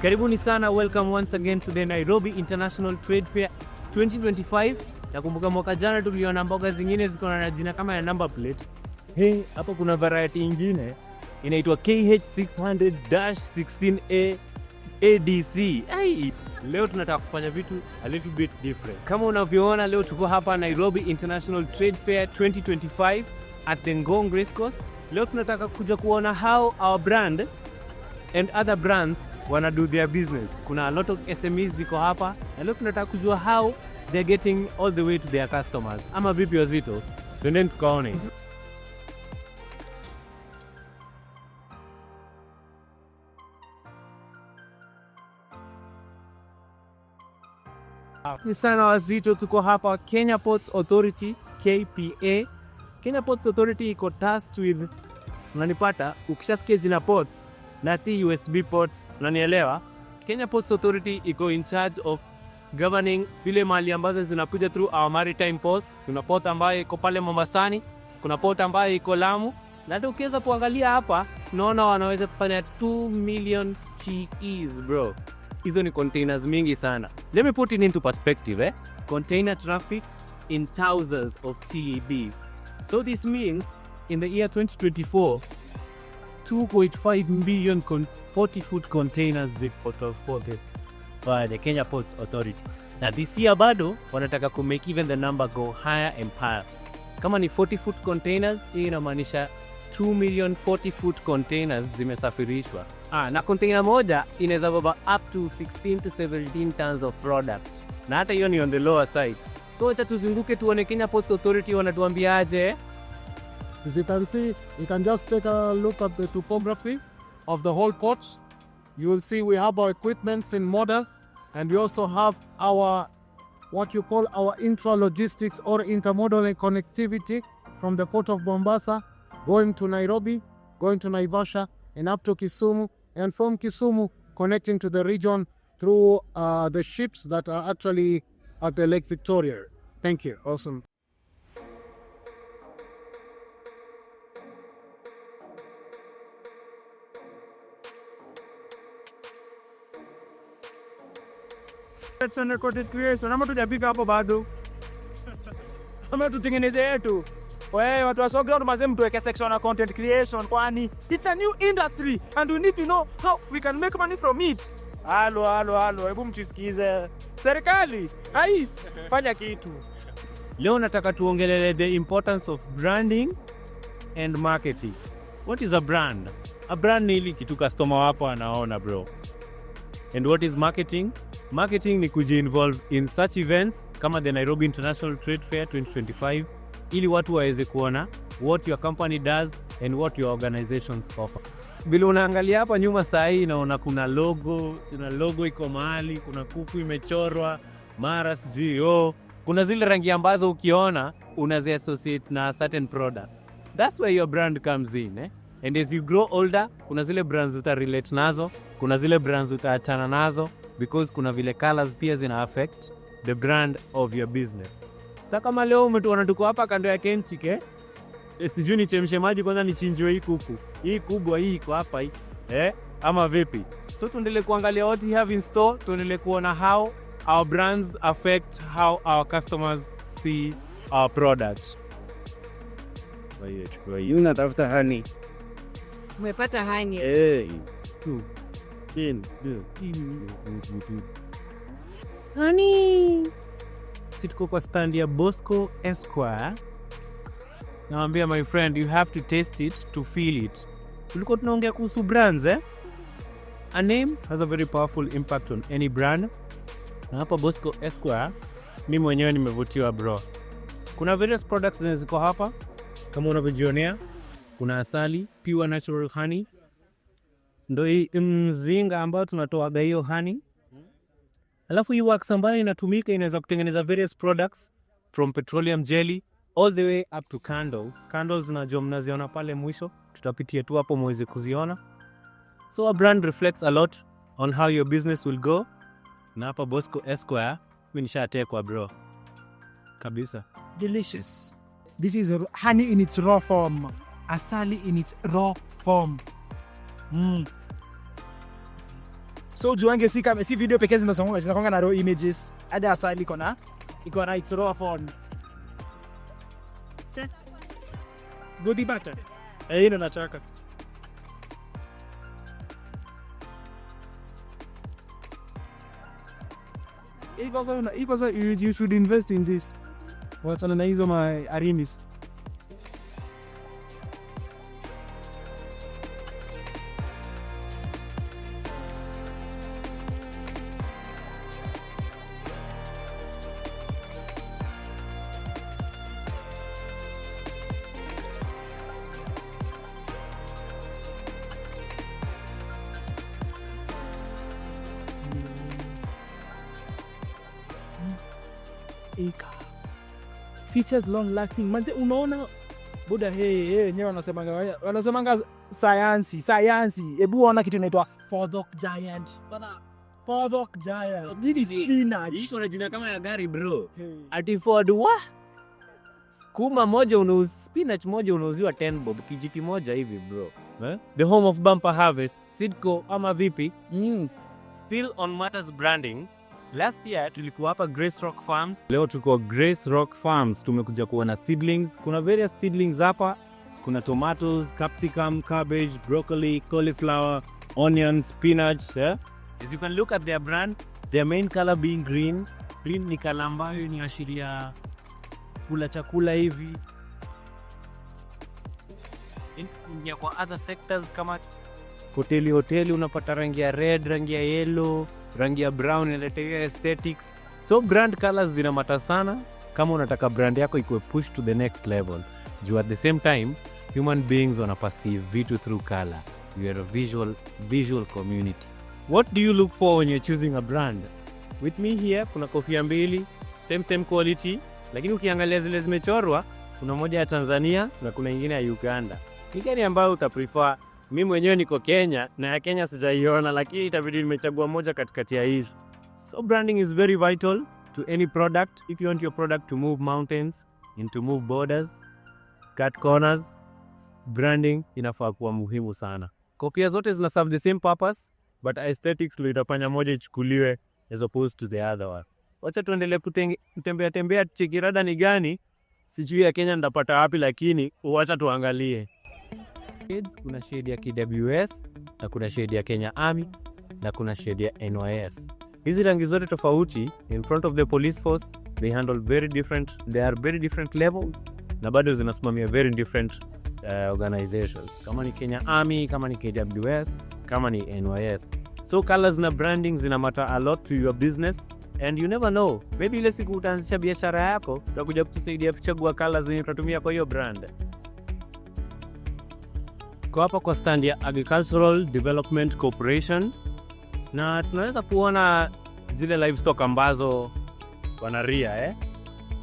Karibuni sana, welcome once again to the Nairobi International Trade Fair 2025. Nakumbuka mwaka jana tuliona mboga zingine ziko na jina kama ya number plate. Hapo kuna variety nyingine inaitwa KH600-16A ADC. Leo tunataka kufanya vitu a little bit different. Kama unavyoona leo tuko hapa Nairobi International Trade Fair 2025 at the Ngong Racecourse. Leo tunataka kuja kuona how our brand and other brands wanna do their business. Kuna a lot of SMEs ziko hapa na leo tunataka kujua how they're getting all the way to their customers. Ama vipi wazito? Twendeni tukaone. Ni sana wazito, tuko hapa Kenya Ports Authority, KPA. Kenya Ports Authority iko tasked with, unanipata, ukishasikia jina port na ti USB port, unanielewa? Kenya Ports Authority iko in charge of governing vile mali ambazo zinakuja through our maritime ports. Kuna port ambayo iko pale Mombasani, kuna port ambayo iko Lamu, na hata ukiweza kuangalia hapa tunaona wanaweza kufanya 2 million TEs bro. Hizo ni containers mingi sana. Let me put it into perspective, Container traffic in thousands of TEBs. So this means in the year 2024, 2.5 million 40-foot containers ziko transported by the Kenya Ports Authority. Na this year bado wanataka ku make even the number go higher and higher. Kama ni 40-foot containers, hii inamaanisha 2 million 40-foot containers zimesafirishwa. Na container moja inaweza beba up to 16 to 17 tons of product. Na hata hiyo ni on the lower side. So acha tuzunguke tuone Kenya Ports Authority wanatuambia aje. As you can see, you can just take a look at the topography of the whole port. You will see we have our equipments in model, and we also have our, what you call our intra-logistics or intermodal connectivity from the port of Mombasa, going to Nairobi, going to Naivasha, and up to Kisumu, and from Kisumu connecting to the region through the ships that are actually at the Lake Victoria. Thank you. Awesome. Let's unrecorded creation. Ama tujapika hapo bado. Ama tutengeneze yetu. Wewe watu wa Soground mazemu tuweke section na content creation, kwani it's a new industry and we need to know how we can make money from it. Halo, hebu mtisikize. Serikali, fanya kitu. Leo nataka tuongelele the importance of branding and marketing. What is a brand? A brand ni ile kitu customer wako anaona bro. And what is marketing? Marketing ni kuji-involve in such events kama the Nairobi International Trade Fair 2025 ili watu waweze kuona what your company does and what your organizations offer. Bila unaangalia hapa nyuma saa hii naona kuna logo iko mahali, kuna kuku imechorwa, mara sio. Kuna zile rangi ambazo ukiona unazi associate na certain product. That's where your brand comes in, And as you grow older, kuna zile brands uta relate nazo, kuna zile brands utaachana nazo, because kuna vile colors pia zina affect the brand of your business. Kama leo umetuona tuko hapa kando ya Kenchike, sijui nichemshe maji kwanza nichinjiwe hii kuku. Hii kubwa hii iko hapa hii. Ama vipi? So tuendelee kuangalia what we have in store, tuendelee kuona how our brands affect how our customers see our products. Wewe unatafuta honey. Umepata honey. Honey. Sitko kwa stand ya Bosco Esquire. Naambia my friend, you have to taste it to feel it. Tulikuwa tunaongea kuhusu brands, A name has a very powerful impact on any brand. Na hapa Bosco Esquire, mimi mwenyewe nimevutiwa bro. Kuna various products ziko hapa kama unavyojionea. Kuna asali, pure natural honey. Ndio hii mzinga ambao tunatoa hiyo honey. Alafu hii wax ambayo inatumika inaweza kutengeneza various products from petroleum jelly all the way up to candles. Candles najua mnaziona pale mwisho, tutapitia tu hapo muweze kuziona. So a brand reflects a lot on how your business will go. Na hapa Bosco Esquire, mimi nishatekwa bro. Kabisa. Delicious. This is honey in its raw form. Asali in its raw form. So juange si video pekee zinakonga na raw images. Hadi asali iko na it's raw form. Goodie button. Ino nataka. You should invest in this. Wachana na hizo my arimis. Features long lasting. Manze unaona buda wenyewe wanasemanga sayansi. Ebu ona kitu inaitwa Fordhok Giant. Bana Fordhok Giant. Nini spinach? Iko na jina kama ya gari bro. Ati Ford wa? Skuma moja spinach moja unauziwa 10 bob, kijiti moja hivi bro. The home of bumper harvest, Sidco ama vipi? Still on matters branding. Last year tulikuwa hapa Grace Rock Farms. Leo tuko Grace Rock Farms. Tumekuja kuona seedlings. Kuna various seedlings hapa. Kuna tomatoes, capsicum, cabbage, broccoli, cauliflower, onions, spinach. As you can look at their brand, their main color being green. Green ni color ambayo ni ashiria kula chakula hivi. In kwa other sectors kama hoteli unapata rangi ya red, rangi ya yellow, rangi ya brown, inaletea aesthetics. So brand colors zinamata sana kama unataka brand yako ikuwe push to the next level. Juu at the same time, human beings wana perceive vitu through color. You are a visual community. What do you look for when you're choosing a brand? With me here, kuna kofia mbili, same quality, lakini ukiangalia zile zimechorwa, kuna moja ya Tanzania na kuna nyingine ya Uganda. Ni gani ambayo utaprefer? Mimi mwenyewe niko Kenya na ya Kenya sijaiona, lakini itabidi nimechagua moja katikati ya hizo. So branding is very vital to any product. If you want your product to move mountains, to move borders, cut corners, branding inafaa kuwa muhimu sana. Kofia zote zina serve the same purpose, but aesthetics ndio itafanya moja ichukuliwe as opposed to the other one. Wacha tuendelee kutembea chekirada ni gani, sijui ya Kenya ndapata wapi, lakini wacha tuangalie. Kuna shade ya KWS na kuna shade ya Kenya Army na kuna shade ya NYS. Hizi rangi zote tofauti in front of the police force, they are very different levels na bado zinasimamia very different organizations. Kama ni Kenya Army, kama ni KWS, kama ni NYS. So colors na branding zina matter a lot to your business, and you never know, maybe ile siku utaanzisha biashara yako utakuja kutusaidia kuchagua colors zenye utatumia kwa hiyo brand. Kwa hapa kwa stand ya Agricultural Development Corporation, na tunaweza kuona zile livestock ambazo wanaria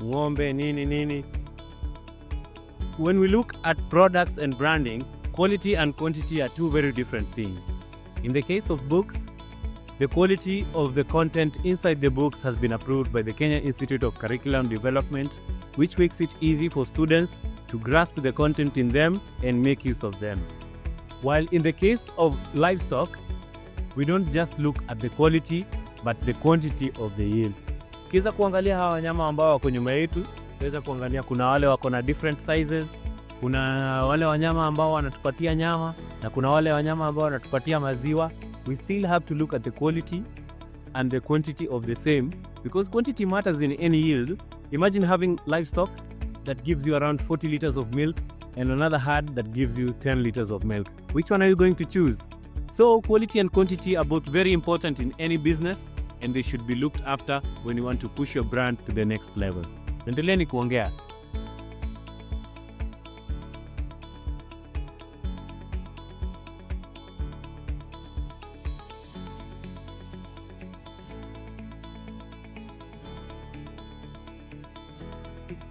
ng'ombe nini. When we look at products and branding, quality and quantity are two very different things. In the case of books, the quality of the content inside the books has been approved by the Kenya Institute of Curriculum Development, which makes it easy for students to grasp the content in them and make use of them. While in the case of livestock, we don't just look at the quality, but the quantity of the yield. Kiza kuangalia hawa wanyama ambao wako nyuma yetu, tuweza kuangalia kuna wale wako na different sizes, kuna wale wanyama ambao wanatupatia nyama, na kuna wale wanyama ambao wanatupatia maziwa. We still have to look at the quality and the quantity of the same, because quantity matters in any yield. Imagine having livestock that gives you around 40 liters of milk and another herd that gives you 10 liters of milk. Which one are you going to choose? So quality and quantity are both very important in any business, and they should be looked after when you want to push your brand to the next level. Endeleeni kuongea.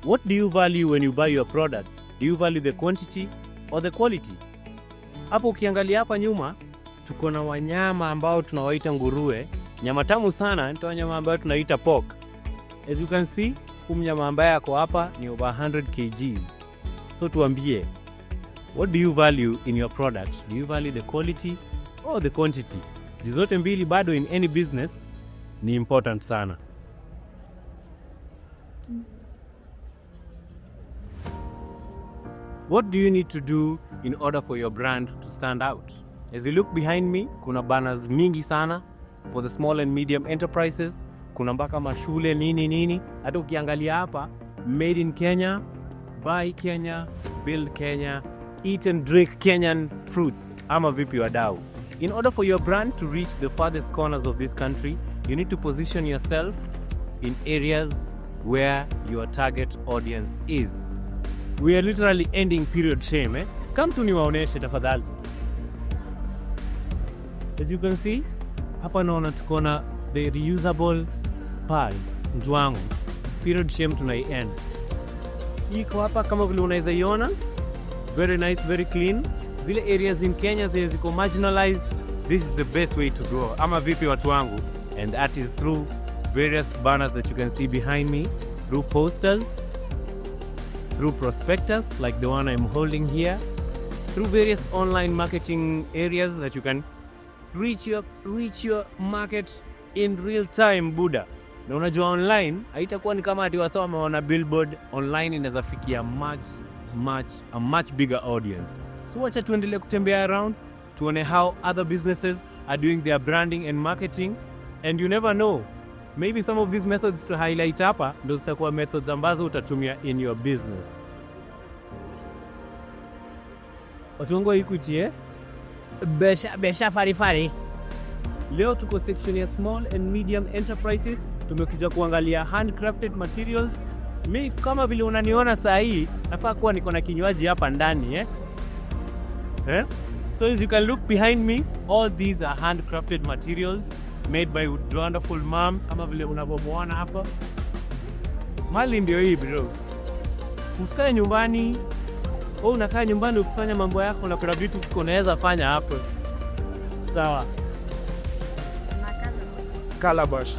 What do you value when you buy your product? Do you value the quantity or the quality? Hapo ukiangalia hapa nyuma, tuko na wanyama ambao tunawaita nguruwe. Nyama tamu sana, ndio wanyama ambao tunaita pork. As you can see, mnyama ambaye ako hapa ni over 100 kgs. So tuambie, what do you value in your product? Do you value the quality or the quantity? Zote mbili bado in any business ni important sana. What do you need to do in order for your brand to stand out? As you look behind me, kuna banners mingi sana for the small and medium enterprises. Kuna mpaka mashule nini. Hata ukiangalia hapa, made in Kenya, buy Kenya, build Kenya, eat and drink Kenyan fruits. Ama vipi wadau? In order for your brand to reach the farthest corners of this country, you need to position yourself in areas where your target audience is. We are literally ending period shame. Come to niwaoneshe tafadhali. As you can see, hapa naona tukona the reusable pad njwangu. Period shame tunai-end. Iko hapa kama vile unaweza iona. Very nice, very clean. Zile areas in Kenya ziko marginalized. This is the best way to go. Ama vipi watu wangu? And that is through various banners that you can see behind me, through posters, through prospectus like the one I'm holding here, through various online marketing areas that you can reach your market in real time Buddha. Na unajua online haitakuwa ni kama ati wasao wameona billboard. Online inaweza fikia a much bigger audience. So wacha tuendelee kutembea around, tuone how other businesses are doing their branding and marketing, and you never know, maybe some of these methods to highlight hapa ndo zitakuwa methods ambazo utatumia in your business. Watu wangu wa Equity, Besha farifari. Leo tuko section ya small and medium enterprises. Tumekuja kuangalia handcrafted materials. Mimi kama vile unaniona saa hii, nafaa kuwa niko na kinywaji hapa ndani So as you can look behind me, all these are handcrafted materials made by wonderful mom, kama vile unavyomuona hapa. Mali ndio hii bro. Usikae nyumbani. Unakaa nyumbani ukifanya mambo yako na kuna vitu unaweza fanya hapo. Sawa. Calabash.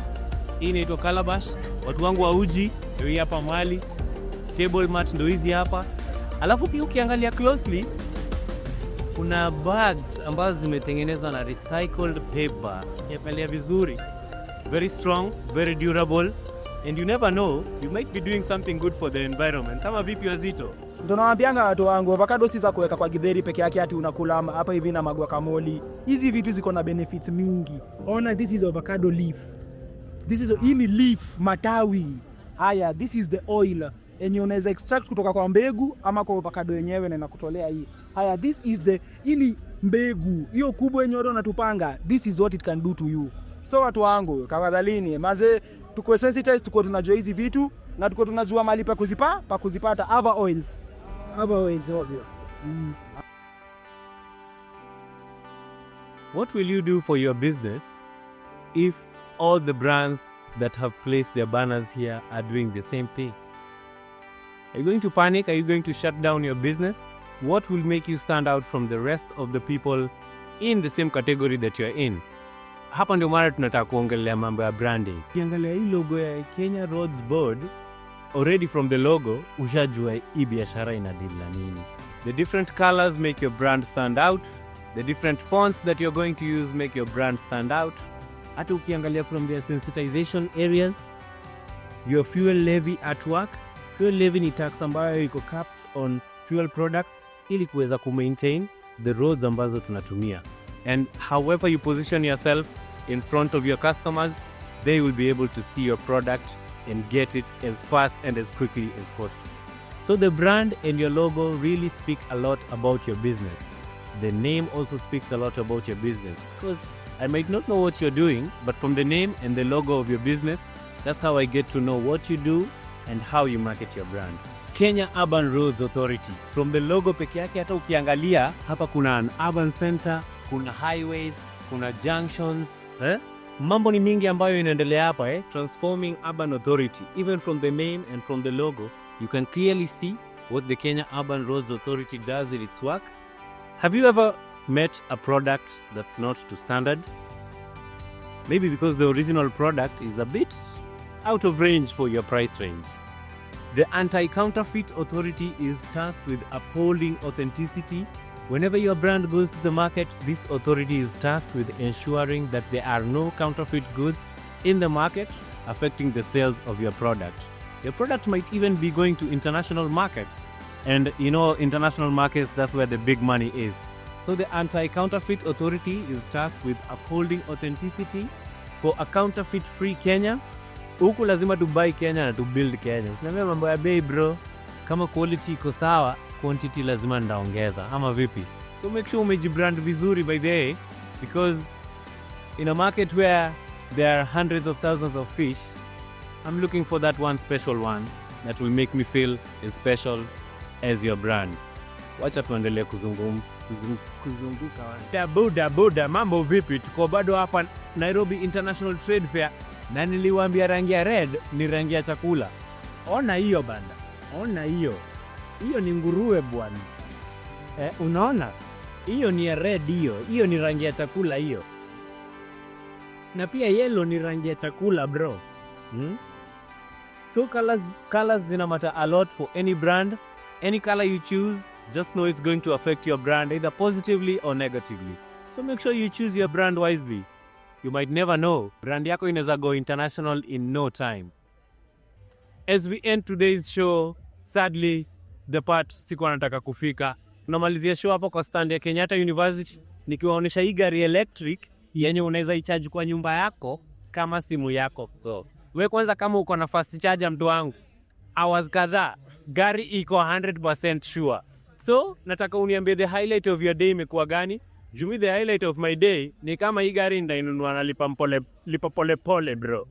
Hii inaitwa calabash. Watu wangu wa uji ndio hii hapa mali. Table mat ndio hizi hapa. Alafu pia ukiangalia closely, kuna bags ambazo zimetengenezwa na recycled paper. Yaangalia vizuri. Very strong, very durable, and you never know, you might be doing something good for the environment. Kama vipi Wazito? Ndio nawaambianga watu wangu, avocado si za kuweka kwa githeri peke yake ati unakula hapa hivi na guacamole. Hizi vitu ziko na benefits mingi. Ona, this is avocado leaf. This is ini leaf, matawi. Haya, this is the oil. Enye unaweza extract kutoka kwa mbegu ama kwa avocado yenyewe na inakutolea hii. Haya, this is the ili mbegu. Hiyo kubwa yenye watu wanatupanga. This is what it can do to you. So watu wangu, tafadhalini, maze tuko sensitized, tuko tunajua hizi vitu na tuko tunajua mahali pa kuzipata other oils. What will you do for your business if all the brands that have placed their banners here are doing the same thing? Are you going to panic? Are you going to shut down your business? What will make you stand out from the rest of the people in the same category that you're in? Hapa ndio mara tunataka kuongelea mambo ya branding. Ukiangalia hii logo ya Kenya Roads Board, already from the logo, ushajua hii biashara ina deal na nini. The different colors make your brand stand out. The different fonts that you're going to use make your brand stand out. Hata ukiangalia from their sensitization areas, your fuel levy at work. Fuel levy ni tax ambayo iko capped on fuel products ili kuweza kumaintain the roads ambazo tunatumia. And however you position yourself in front of your customers, they will be able to see your product and get it as fast and as quickly as possible. So the brand and your logo really speak a lot about your business. The name also speaks a lot about your business, because I might not know what you're doing, but from the name and the logo of your business, that's how I get to know what you do and how you market your brand. Kenya Urban Roads Authority. From the logo peke yake, hata ukiangalia hapa kuna an urban center, kuna highways, kuna junctions, Mambo ni mingi ambayo inaendelea hapa, Transforming Urban Authority. Even from the name and from the logo, you can clearly see what the Kenya Urban Roads Authority does in its work. Have you ever met a product that's not to standard? Maybe because the original product is a bit out of range for your price range. The Anti-Counterfeit Authority is tasked with upholding authenticity Whenever your brand goes to the market, this authority is tasked with ensuring that there are no counterfeit goods in the market affecting the sales of your product. Your product might even be going to international markets. And you know, international markets, that's where the big money is. So the Anti-Counterfeit Authority is tasked with upholding authenticity for a counterfeit-free Kenya. Huku lazima to buy Kenya na to build Kenya. Sinamia mambo ya bei bro. Kama quality iko sawa, quantity lazima ndaongeza. Ama vipi? So make sure umejibrand vizuri by the way, because in a market where there are hundreds of thousands of fish, I'm looking for that one special one that will make me feel as special as your brand. Wacha tuendelee kuzunguka. Buda, mambo vipi? Tuko bado hapa Nairobi International Trade Fair na niliwaambia rangi ya red ni rangi ya chakula. Ona hiyo banda. Ona hiyo. Hiyo ni nguruwe bwana. Unaona? Hiyo ni ya red hiyo. Hiyo ni rangi ya chakula hiyo. Na pia yellow ni rangi ya chakula bro. So colors zina matter a lot for any brand. Any color you choose, just know it's going to affect your brand either positively or negatively. So make sure you choose your brand wisely. You might never know. Brand yako inaweza go international in no time. As we end today's show, sadly, the part sikuwa nataka kufika. Tunamalizia show hapo kwa stand ya Kenyatta University. Nikiwaonesha hii gari electric yenye unaweza icharge kwa nyumba yako kama simu yako. So, we kwanza kama uko na fast charger mtu wangu, hours kadhaa, gari iko 100% sure. So, nataka uniambie the highlight of your day imekuwa gani? Jumi the highlight of my day ni kama hii gari ndainunua na lipa pole bro.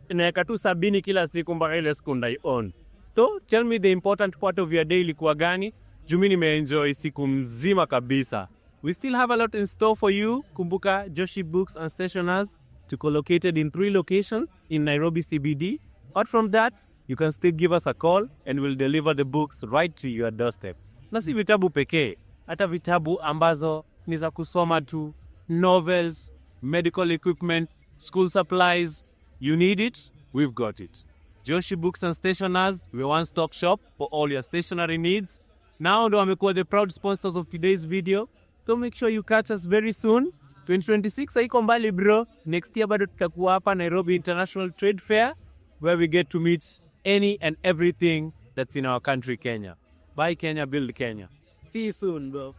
Inaeka tu 70 kila siku mpaka ile siku ndai on. So, tell me the important part of your day ilikuwa gani? Jumi nimeenjoy siku mzima kabisa. We still have a lot in store for you. Kumbuka Joshi Books and Stationers tuko located in 3 locations in Nairobi CBD. Out from that, you can still give us a call and we'll deliver the books right to your doorstep. Na si vitabu pekee, hata vitabu ambazo ni za kusoma tu, novels, medical equipment, school supplies. You need it, we've got it. Joshi Books and Stationers, we're one-stop shop for all your stationery needs. Now ndo wamekuwa the proud sponsors of today's video. So make sure you catch us very soon. 2026 haiko mbali bro. Next year bado tutakuwa hapa Nairobi International Trade Fair, where we get to meet any and everything that's in our country, Kenya. Buy Kenya, build Kenya. See you soon, bro.